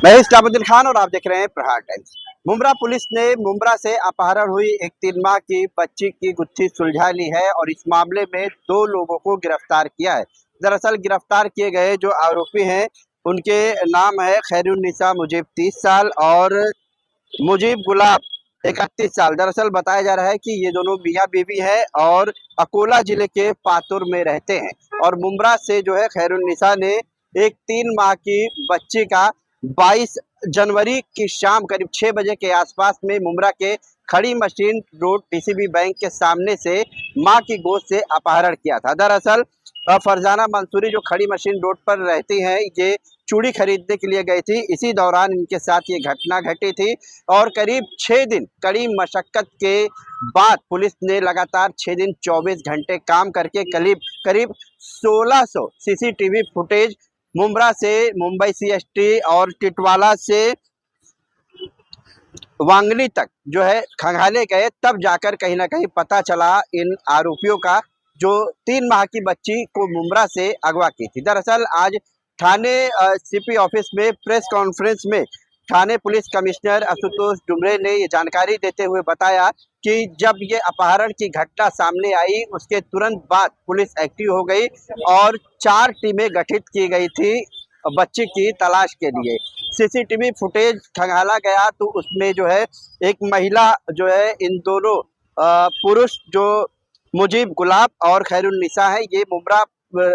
मैं इस्लामुद्दीन खान और आप देख रहे हैं प्रहार टाइम्स। मुंब्रा पुलिस ने मुंब्रा से अपहरण हुई एक 3 माह की बच्ची की गुत्थी सुलझा ली है और इस मामले में 2 लोगों को गिरफ्तार किया है। दरअसल गिरफ्तार किए गए जो आरोपी हैं उनके नाम है खैरुन्निसा मुजीब 30 साल और मुजीब गुलाब 31 साल। दरअसल बताया जा रहा है कि ये दोनों मियाँ बीवी है और अकोला जिले के पातुर में रहते हैं और मुंब्रा से जो है खैरुन्निसा ने एक 3 माह की बच्ची का 22 जनवरी की शाम करीब 6 बजे के आसपास में मुंब्रा के खड़ी मशीन रोड डीसीबी बैंक के सामने से मां की गोद से अपहरण किया था। दरअसल फरजाना मंसूरी जो खड़ी मशीन रोड पर रहती हैं, ये चूड़ी खरीदने के लिए गई थी। इसी दौरान इनके साथ ये घटना घटी थी और करीब 6 दिन कड़ी मशक्कत के बाद पुलिस ने लगातार 6 दिन 24 घंटे काम करके करीब 1600 सीसीटीवी फुटेज मुंब्रा से मुंबई सीएसटी और टिटवाला से वांगनी तक जो है खंगाले गए, तब जाकर कहीं ना कहीं पता चला इन आरोपियों का जो 3 माह की बच्ची को मुंब्रा से अगवा की थी। दरअसल आज थाने सीपी ऑफिस में प्रेस कॉन्फ्रेंस में थाने पुलिस कमिश्नर आशुतोष डुमरे ने ये जानकारी देते हुए बताया कि जब ये अपहरण की घटना सामने आई उसके तुरंत बाद पुलिस एक्टिव हो गई और 4 टीमें गठित की गई थी बच्ची की तलाश के लिए। सीसीटीवी फुटेज खंगाला गया तो उसमें जो है एक महिला जो है इन दोनों पुरुष जो मुजीब गुलाब और खैरुन्निसा है, ये मुंब्रा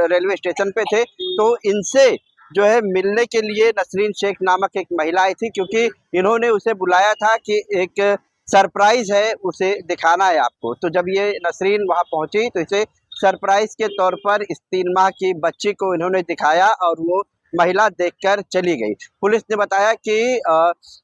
रेलवे स्टेशन पे थे तो इनसे जो है मिलने के लिए नसरीन शेख नामक एक महिला आई थी, क्योंकि इन्होंने उसे बुलाया था कि एक सरप्राइज है उसे दिखाना है आपको। तो जब ये नसरीन वहाँ पहुंची तो इसे सरप्राइज के तौर पर इस 3 माह की बच्ची को इन्होंने दिखाया और वो महिला देखकर चली गई। पुलिस ने बताया कि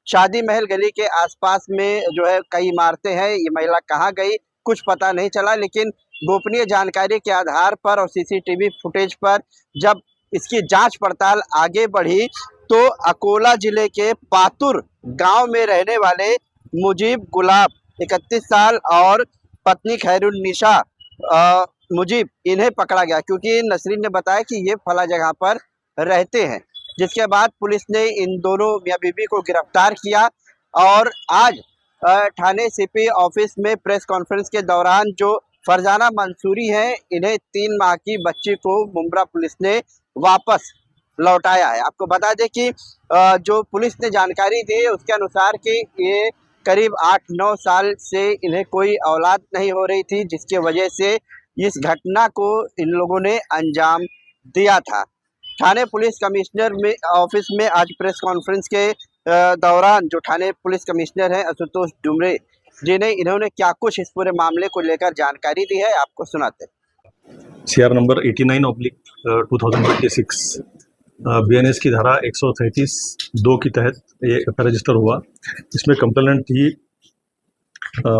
शादी महल गली के आसपास में जो है कई इमारतें हैं, ये महिला कहाँ गई कुछ पता नहीं चला, लेकिन गोपनीय जानकारी के आधार पर और सीसीटीवी फुटेज पर जब इसकी जांच पड़ताल आगे बढ़ी तो अकोला जिले के पातुर गांव में रहने वाले मुजीब गुलाब 31 साल और पत्नी खैरुन्निसा मुजीब इन्हें पकड़ा गया, क्योंकि नसरीन ने बताया कि ये फला जगह पर रहते हैं। जिसके बाद पुलिस ने इन दोनों मियाँ बीवी को गिरफ्तार किया और आज थाने सीपी ऑफिस में प्रेस कॉन्फ्रेंस के दौरान जो फरजाना मंसूरी है, इन्हें 3 माह की बच्ची को मुंब्रा पुलिस ने वापस लौटाया है। आपको बता दें कि जो पुलिस ने जानकारी दी है उसके अनुसार कि ये करीब 8-9 साल से इन्हें कोई औलाद नहीं हो रही थी, जिसकी वजह से इस घटना को इन लोगों ने अंजाम दिया था। थाने पुलिस कमिश्नर में ऑफिस में आज प्रेस कॉन्फ्रेंस के दौरान जो थाने पुलिस कमिश्नर हैं आशुतोष डुमरे जी ने इन्होंने क्या कुछ इस पूरे मामले को लेकर जानकारी दी है, आपको सुनाते हैं। CR नंबर 89/2026 BNS की धारा 133(2) के तहत ये एफआईआर रजिस्टर हुआ। इसमें कंप्लेनेंट थी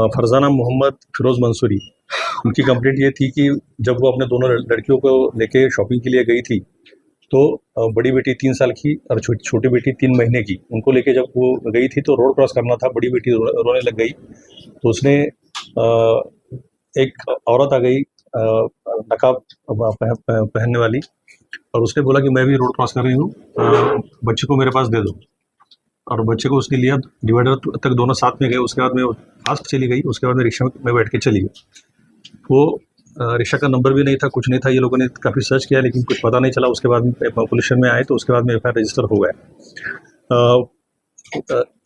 फरजाना मोहम्मद फिरोज मंसूरी। उनकी कंप्लेंट ये थी कि जब वो अपने दोनों लड़कियों को लेके शॉपिंग के लिए गई थी तो बड़ी बेटी 3 साल की और छोटी बेटी 3 महीने की, उनको लेके जब वो गई थी तो रोड क्रॉस करना था, बड़ी बेटी रोने लग गई तो उसने एक औरत आ गई नकाब पहनने वाली और उसने बोला कि मैं भी रोड क्रॉस कर रही हूँ, बच्चे को मेरे पास दे दो। और बच्चे को उसने लिया, डिवाइडर तक दोनों साथ में गए। उसके बाद में वो फास्ट चली गई, उसके बाद में रिक्शा में बैठ के चली गई। वो रिक्शा का नंबर भी नहीं था, कुछ नहीं था। ये लोगों ने काफ़ी सर्च किया लेकिन कुछ पता नहीं चला। उसके बाद में पुलिस में आए तो उसके बाद में एफआईआर रजिस्टर हो गया।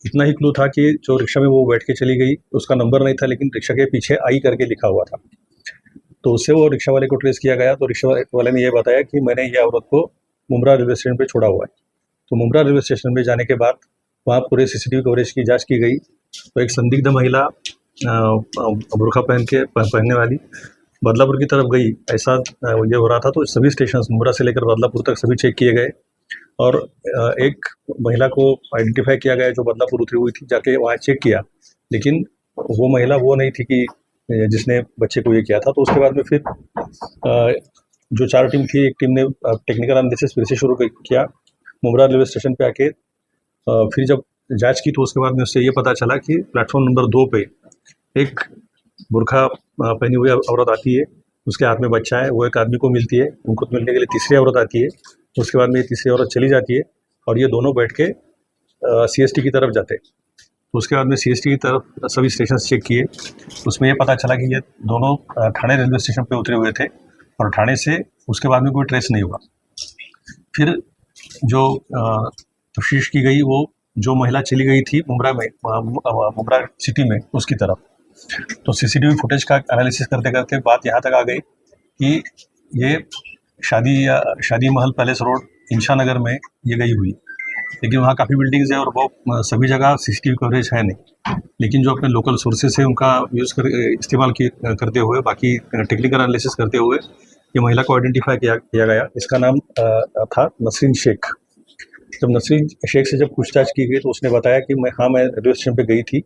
इतना ही क्लू था कि जो रिक्शा में वो बैठ के चली गई उसका नंबर नहीं था, लेकिन रिक्शा के पीछे आई करके लिखा हुआ था। तो उससे वो रिक्शा वाले को ट्रेस किया गया तो रिक्शा वाले ने ये बताया कि मैंने ये औरत को मुंब्रा रेलवे स्टेशन पे छोड़ा हुआ है। तो मुंब्रा रेलवे स्टेशन पे जाने के बाद वहाँ पूरे सीसीटीवी कवरेज की जांच की गई तो एक संदिग्ध महिला बुर्का पहनने वाली बदलापुर की तरफ गई, ऐसा ये हो रहा था। तो सभी स्टेशन मुंब्रा से लेकर बदलापुर तक सभी चेक किए गए और एक महिला को आइडेंटिफाई किया गया जो बदलापुर उतरी हुई थी। जाके वहाँ चेक किया लेकिन वो महिला वो नहीं थी कि जिसने बच्चे को ये किया था। तो उसके बाद में फिर जो 4 टीम थी, एक टीम ने टेक्निकल एनालिसिस फिर से शुरू किया मुंब्रा रेलवे स्टेशन पे आके। फिर जब जांच की तो उसके बाद में उससे ये पता चला कि प्लेटफॉर्म नंबर 2 पे एक बुर्खा पहनी हुई औरत आती है, उसके हाथ में बच्चा है। वो एक आदमी को मिलती है, उनको मिलने के लिए तीसरी औरत आती है। उसके बाद में ये तीसरी औरत चली जाती है और ये दोनों बैठ के CST की तरफ जाते। तो उसके बाद में CST की तरफ सभी स्टेशन चेक किए, उसमें ये पता चला कि ये दोनों ठाणे रेलवे स्टेशन पे उतरे हुए थे और ठाणे से उसके बाद में कोई ट्रेस नहीं हुआ। फिर जो तफ्तीश की गई, वो जो महिला चली गई थी मुंब्रा में, मुंब्रा सिटी में, उसकी तरफ। तो CCTV फुटेज का एनालिसिस करते करते बात यहाँ तक आ गई कि ये शादी महल पैलेस रोड इंशा नगर में ये गई हुई, लेकिन वहाँ काफ़ी बिल्डिंग्स हैं और वो सभी जगह CCTV कवरेज है नहीं। लेकिन जो अपने लोकल सोर्सेस है उनका इस्तेमाल करते हुए, बाकी टेक्निकल एनालिसिस करते हुए ये महिला को आइडेंटिफाई किया गया। इसका नाम था नसरीन शेख। जब नसरीन शेख से जब पूछताछ की गई तो उसने बताया कि मैं रेलवे स्टेशन पे गई थी,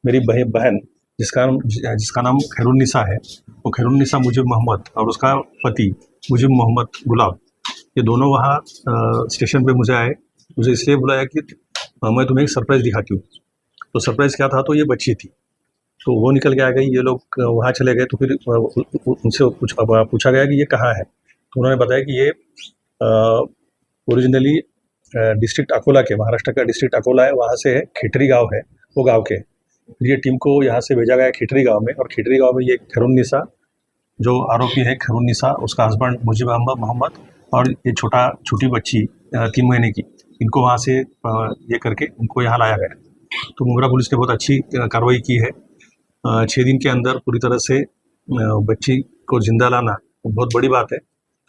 मेरी बहन जिसका नाम खैरुन्निसा है, वो खैरुन्निसा मुजीब मोहम्मद और उसका पति मुजीब मोहम्मद गुलाब, ये दोनों वहाँ स्टेशन पे मुझे आए। मुझे इसलिए बुलाया कि मैं तुम्हें एक सरप्राइज़ दिखाती हूँ। तो सरप्राइज़ क्या था? तो ये बच्ची थी। तो वो निकल के आ गई, ये लोग वहाँ चले गए। तो फिर उनसे पूछा गया कि ये कहाँ है, तो उन्होंने बताया कि ये ओरिजिनली डिस्ट्रिक्ट अकोला के, महाराष्ट्र का डिस्ट्रिक्ट अकोला है, वहाँ से है, खेटरी गांव है, वो गांव के। ये टीम को यहाँ से भेजा गया खेटरी गांव में, और खेटरी गांव में ये खैरुन्निसा, जो आरोपी है खैरुन्निसा, उसका हस्बैंड मुजीब मोहम्मद और ये छोटी बच्ची 3 महीने की, इनको वहाँ से ये करके इनको यहाँ लाया गया। तो मुंब्रा पुलिस ने बहुत अच्छी कार्रवाई की है। 6 दिन के अंदर पूरी तरह से बच्ची को जिंदा लाना बहुत बड़ी बात है।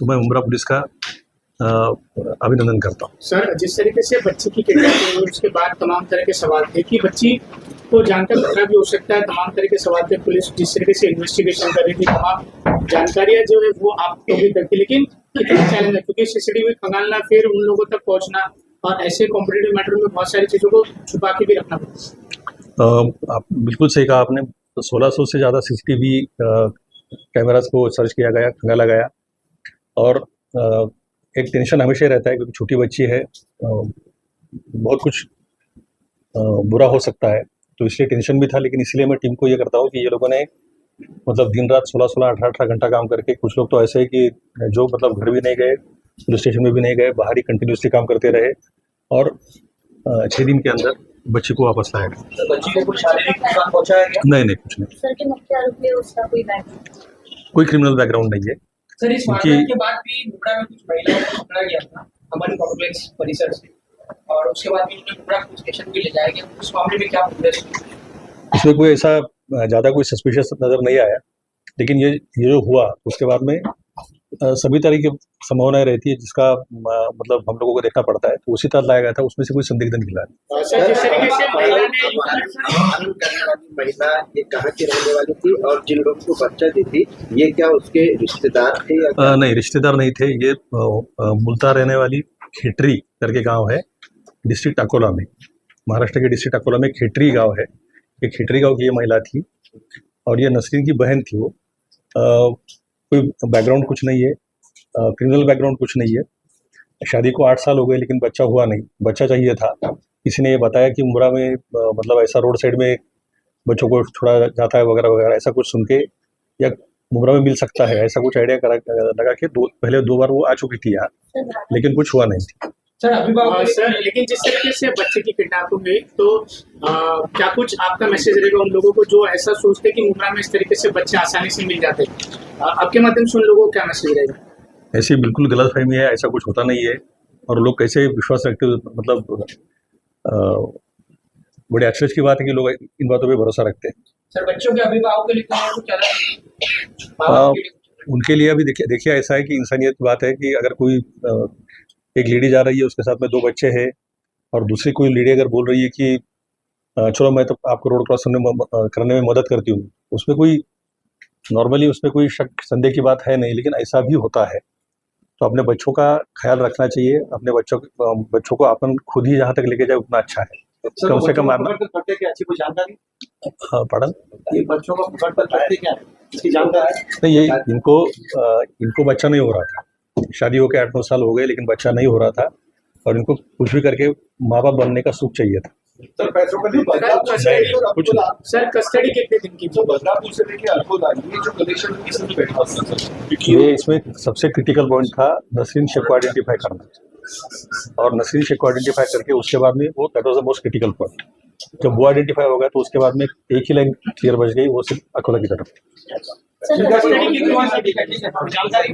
तो मैं मुंब्रा पुलिस का अभिनंदन करता हूँ। सर, जिस तरीके से बच्ची की किडनैपिंग हुई उसके बाद तमाम तरह के सवाल थे कि बच्ची को जानकर खतरा भी हो सकता है, तमाम तरह के सवाल थे। पुलिस जिस तरीके से इन्वेस्टिगेशन कर रही थी, तमाम जानकारियां जो है वो आप लोग भी करती, लेकिन कितना चैलेंज है, क्योंकि CCTV खंगालना, फिर उन लोगों तक पहुंचना और ऐसे कॉम्पिटिटिव मैटर में बहुत सारी चीज़ों को छुपा के भी रखना पड़ता है। आप बिल्कुल सही कहा आपने। 1600 से ज़्यादा CCTV कैमरास को सर्च किया गया, खंगाला गया, और एक टेंशन हमेशा ही रहता है क्योंकि छोटी बच्ची है, बहुत कुछ बुरा हो सकता है, तो इसलिए टेंशन भी था। लेकिन इसलिए मैं टीम को ये करता हूँ कि ये लोगों ने मतलब दिन रात 16-16, 18-18 घंटा काम करके, कुछ लोग तो ऐसे है कि जो मतलब घर भी नहीं गए, पुलिस स्टेशन में भी नहीं गए, बाहर ही कंटिन्यूसली काम करते रहे, और 6 दिन के अंदर बच्ची को वापस लाया गया। तो बच्ची को कुछ शारीरिक नुकसान पहुंचाया गया? नहीं, कुछ नहीं। सर के मुख्य आरोपी है उसका कोई क्रिमिनल बैकग्राउंड नहीं है। सर, इस वारदात के बाद भी मुंब्रा में कुछ महिलाओं को पकड़ा गया था अमन कॉम्प्लेक्स परिसर से, और उसके बाद भी उन्हें मुंब्रा पुलिस स्टेशन भी ले जाया गया। उस मामले में क्या प्रोग्रेस हुई? इसमें कोई ऐसा ज़्यादा कोई सस्पिशियस नज़र नहीं आया, लेकिन ये जो हुआ उसके बाद में सभी तरह की संभावनाएं रहती है, जिसका मतलब हम लोगों को देखना पड़ता है, तो उसी तरह लाया गया था, उसमें से कोई संदिग्ध निकला है। सर, जिस तरीके से महिला ने महिला ये कहाँ की रहने वाली थी, और जिन लोगों को बच्चा दी थी ये क्या उसके रिश्तेदार थे या नहीं, रिश्तेदार नहीं थे। ये मुल्तान रहने वाली खेटरी करके गांव है, डिस्ट्रिक्ट अकोला में, महाराष्ट्र के डिस्ट्रिक्ट अकोला में खेटरी गांव है। ये खेटरी गांव की ये महिला थी, और ये नसरीन की बहन थी। वो कोई बैकग्राउंड कुछ नहीं है, क्रिमिनल बैकग्राउंड कुछ नहीं है। शादी को 8 साल हो गए, लेकिन बच्चा हुआ नहीं। बच्चा चाहिए था। किसी ने ये बताया कि मुंब्रा में मतलब ऐसा रोड साइड में बच्चों को छोड़ा जाता है वगैरह वगैरह, ऐसा कुछ सुन के, या मुंब्रा में मिल सकता है, ऐसा कुछ आइडिया लगा के पहले 2 बार वो आ चुकी थी यहाँ, लेकिन कुछ हुआ नहीं थी। सर, अभिभावक सर, लेकिन जिस तरीके से बच्चे की किडनैपिंग हुई, तो क्या कुछ आपका मैसेज रहेगा उन लोगों को जो ऐसा सोचते कि मुंब्रा में इस तरीके से बच्चे आसानी से मिल जाते? आपके माध्यम से उन लोगों को क्या मैसेज रहेगा? ऐसी बिल्कुल गलतफहमी है, ऐसा कुछ होता नहीं है, और लोग कैसे विश्वास रखते हो, मतलब बड़े आश्चर्य की बात है कि लोग इन बातों पे भरोसा रखते हैं। सर, बच्चों के अभिभावकों के लिए उनके लिए अभी देखिए ऐसा है कि इंसानियत की बात है कि अगर कोई एक लेडी जा रही है, उसके साथ में 2 बच्चे हैं, और दूसरी कोई लेडी अगर बोल रही है कि चलो मैं तो आपको रोड क्रॉस करने में मदद करती हूँ, उसमें कोई नॉर्मली उसमें कोई शक संदेह की बात है नहीं, लेकिन ऐसा भी होता है। तो अपने बच्चों का ख्याल रखना चाहिए। अपने बच्चों को अपन खुद ही जहाँ तक लेके जाए उतना अच्छा है। कम से कम मारना। अच्छी कोई जानकारी? हाँ, पढ़न ये बच्चों को पकड़ कर करते क्या है, इसकी जानकारी नहीं, ये इनको बच्चा नहीं हो रहा था। शादी होकर 8-9 साल हो गए, लेकिन बच्चा नहीं हो रहा था, और इनको कुछ भी करके माँ बाप बनने का सुख चाहिए था। सर, पैसों का नहीं, कुछ नहीं। सर, कस्टडी कितने दिन की? बदलापुर से लेके अल्कोदा, ये जो कलेक्शन किसने बैठा था सर? ये इसमें सबसे क्रिटिकल पॉइंट था नसरीन शेख को आइडेंटिफाई करना। और नसीर शेख को आइडेंटिफाई करके उसके बाद में वो that was the most critical point. जब वो आइडेंटिफाई हो गया तो उसके बाद में एक ही लाइन क्लियर बच गई, वो सिर्फ अकोला की तरफ। जानकारी